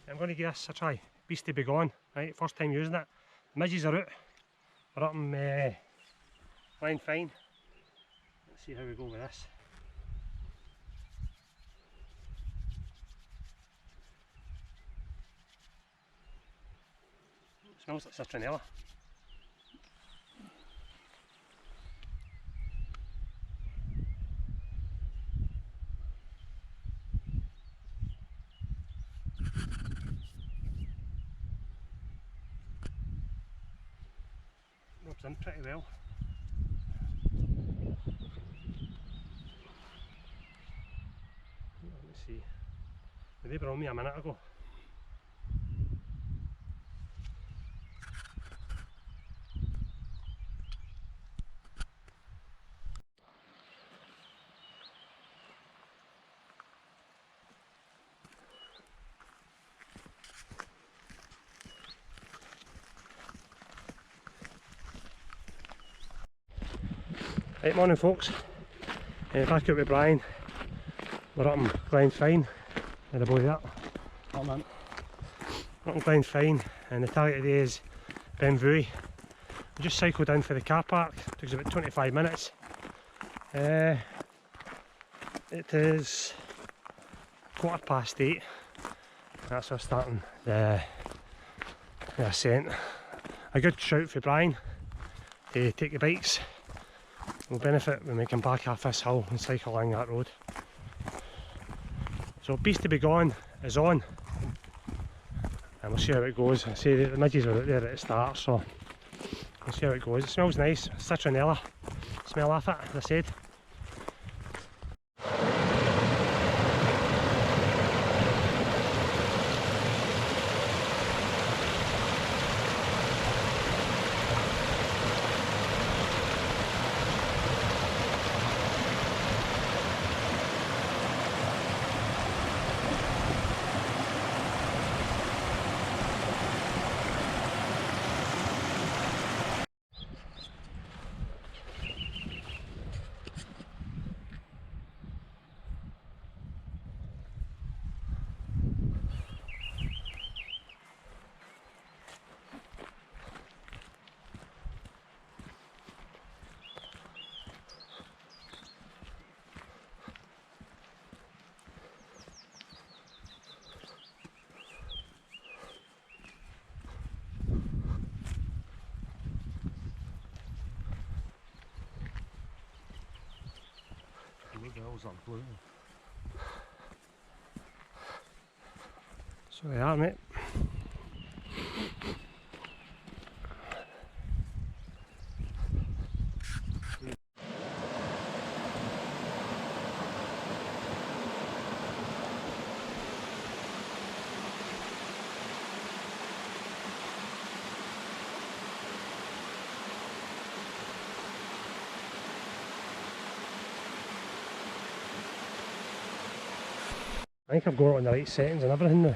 I'm going to give this a try. Beastie Begone, right, first time using it. The midges are out. We're up in Glenfine. Let's see how we go with this. It smells like citronella. Rubs in pretty well. Let me see. They were on me a minute ago. Right, morning folks. Back out with Brian. We're up in Glenfine. There the boy that. Oh man. Up in Glenfine, and the target today is Benvooey. We just cycled in for the car park. Took us about 25 minutes. It is 8:15. That's us starting the ascent. A good shout for Brian to take the bikes. We'll benefit when we come back off this hill and cycle along that road. So Beastie Begone is on, and we'll see how it goes. I say the midges are out there at the start, so we'll see how it goes. It smells nice, citronella smell off it, as I said. The girls are blue. So they are, mate. I think I've got it on the right settings and everything now.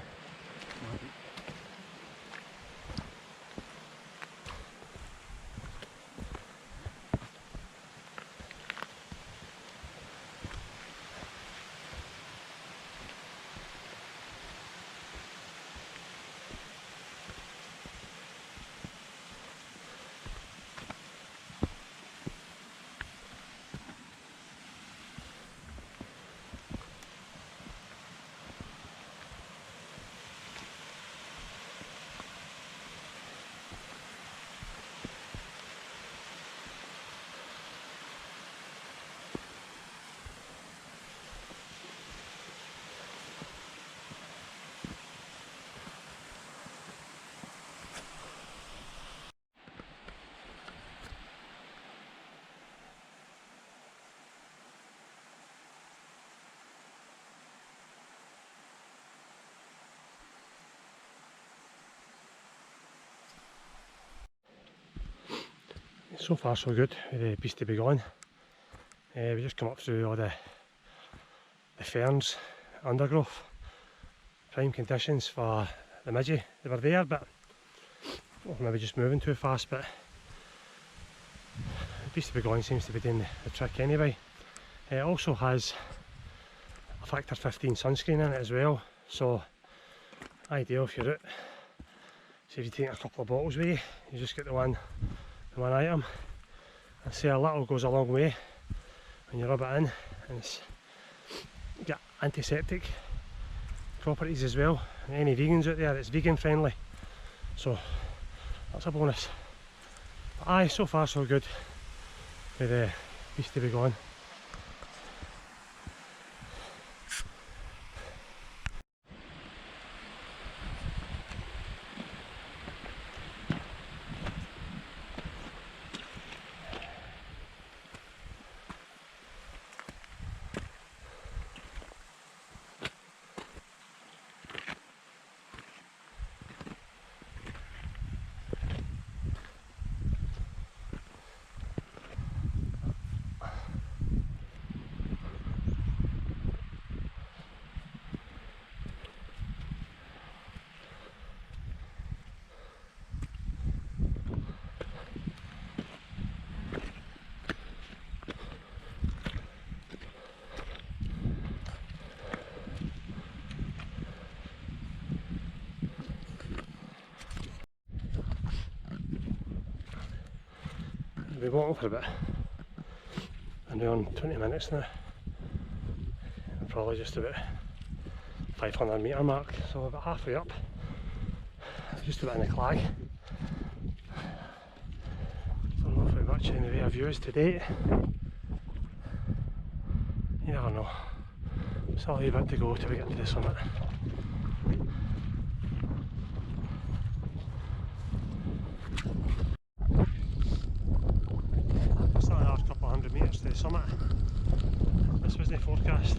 So far so good with the Beastie Begone. We just come up through all the ferns, undergrowth, prime conditions for the midgie. They were there, but well, maybe just moving too fast, but Beastie Begone seems to be doing the trick anyway. It also has a factor 15 sunscreen in it as well, so ideal if you're out. So if you take a couple of bottles with you, you just get the one item. And say a little goes a long way when you rub it in, and it's got antiseptic properties as well. And any vegans out there, it's vegan friendly, so that's a bonus. But aye, so far so good with the Beastie Begone. We'll be walking for a bit. I'm doing 20 minutes now. I'm probably just about 500 metre mark, so about halfway up. Just about in the Clag. Don't know if we've much in the way of views to date. You never know. Still a wee bit to go till we get to the summit. Still another couple of 100 metres to the summit. This was the forecast.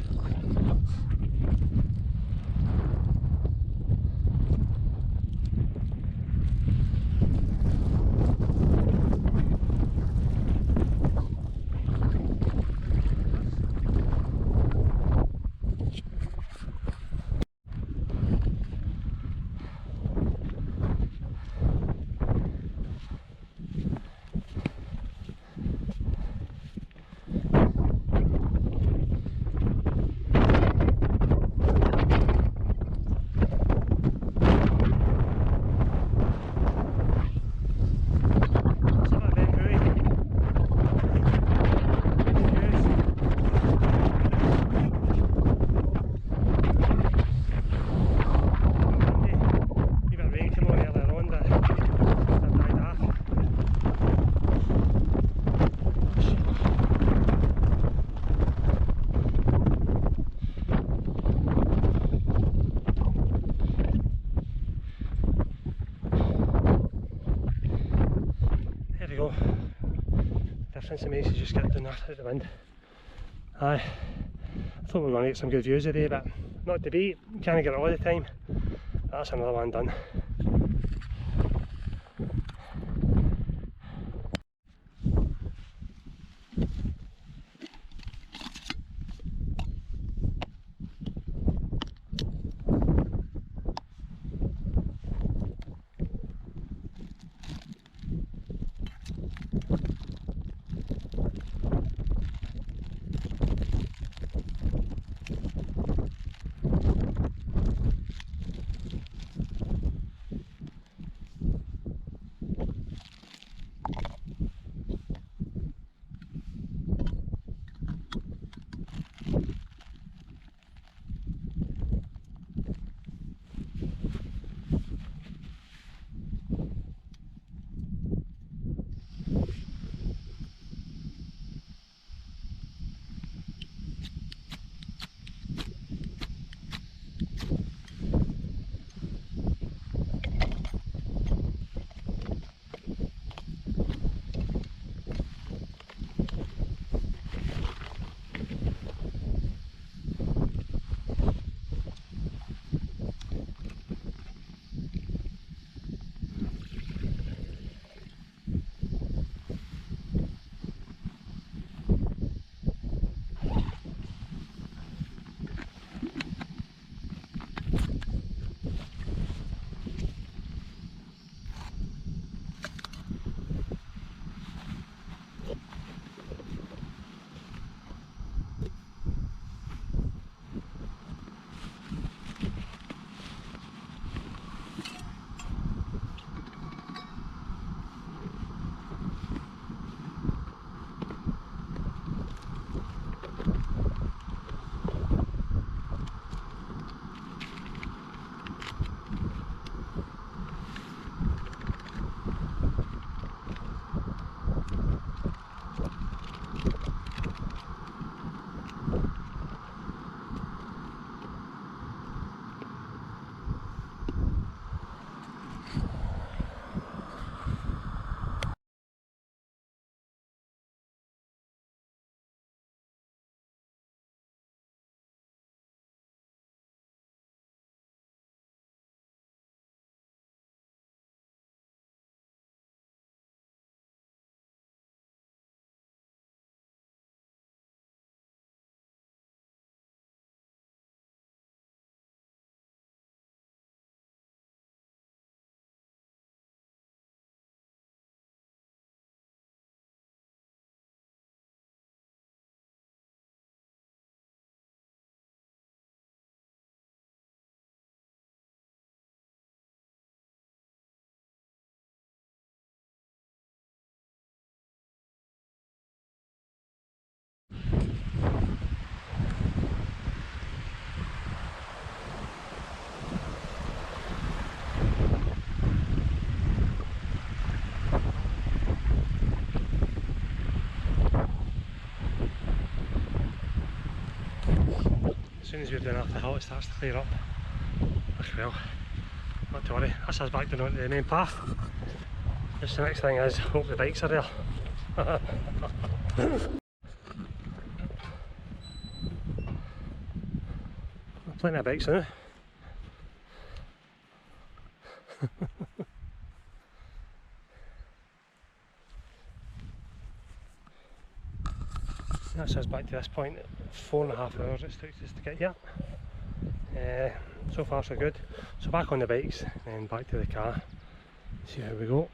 Difference in me is just getting down that out the wind. Aye, I thought we were going to get some good views today, but not to be. Can't get it all the time. That's another one done. soon as we're doing after the hill it starts to clear up. Well, not to worry, that's us back down onto the main path. Just the next thing is, hope the bikes are there. Plenty of bikes now. That's us back to this point. 4.5 hours it took us to get here. So far so good. So back on the bikes and back to the car. See how we go.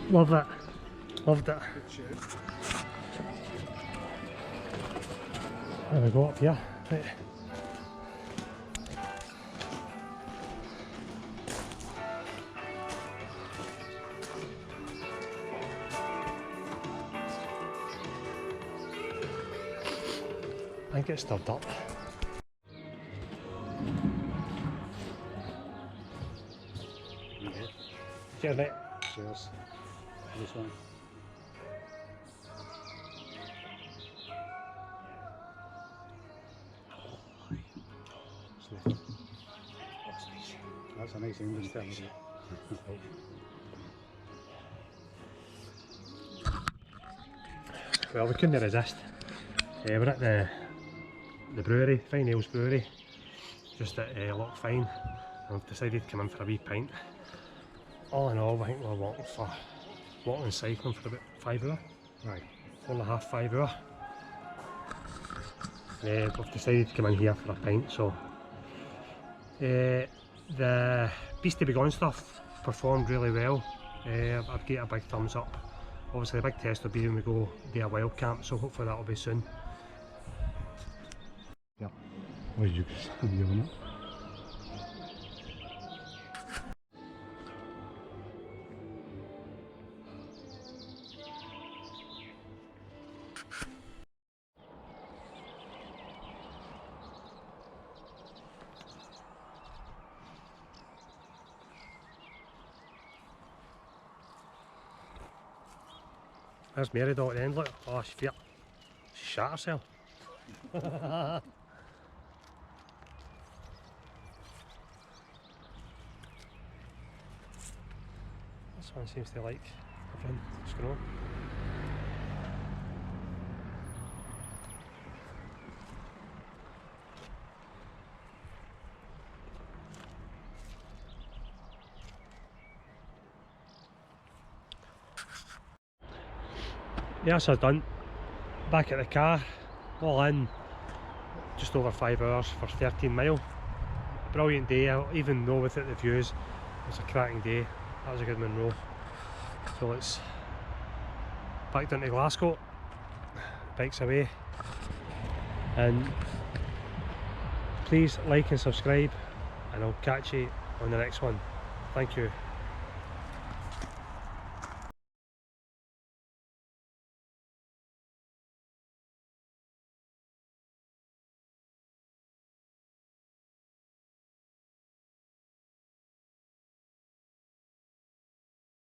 Love it. Loved it. There we go up here. Right. I think it's stubbed up. Cheers, mate. Cheers. This one. That's a nice English term, isn't it? Well, we couldn't resist. We're at the brewery, Fine Ales Brewery, just at Loch Fyne, and we've decided to come in for a wee pint. All in all, I think we're walking and cycling for about 5 hours. Right. 4.5, 5 hours. We've decided to come in here for a pint, so the Beastie Begone stuff performed really well. I'd give it a big thumbs up. Obviously a big test will be when we go do a wild camp, so hopefully that'll be soon. Yeah. Well, you can on it. There's Mary down at the end, look. Oh, she shot herself. This one seems to like everything that's going on. Yeah, so done. Back at the car, all in, just over 5 hours for 13 mile. Brilliant day, even though without the views, it was a cracking day. That was a good Monroe. So it's back down to Glasgow, bikes away, and please like and subscribe, and I'll catch you on the next one. Thank you.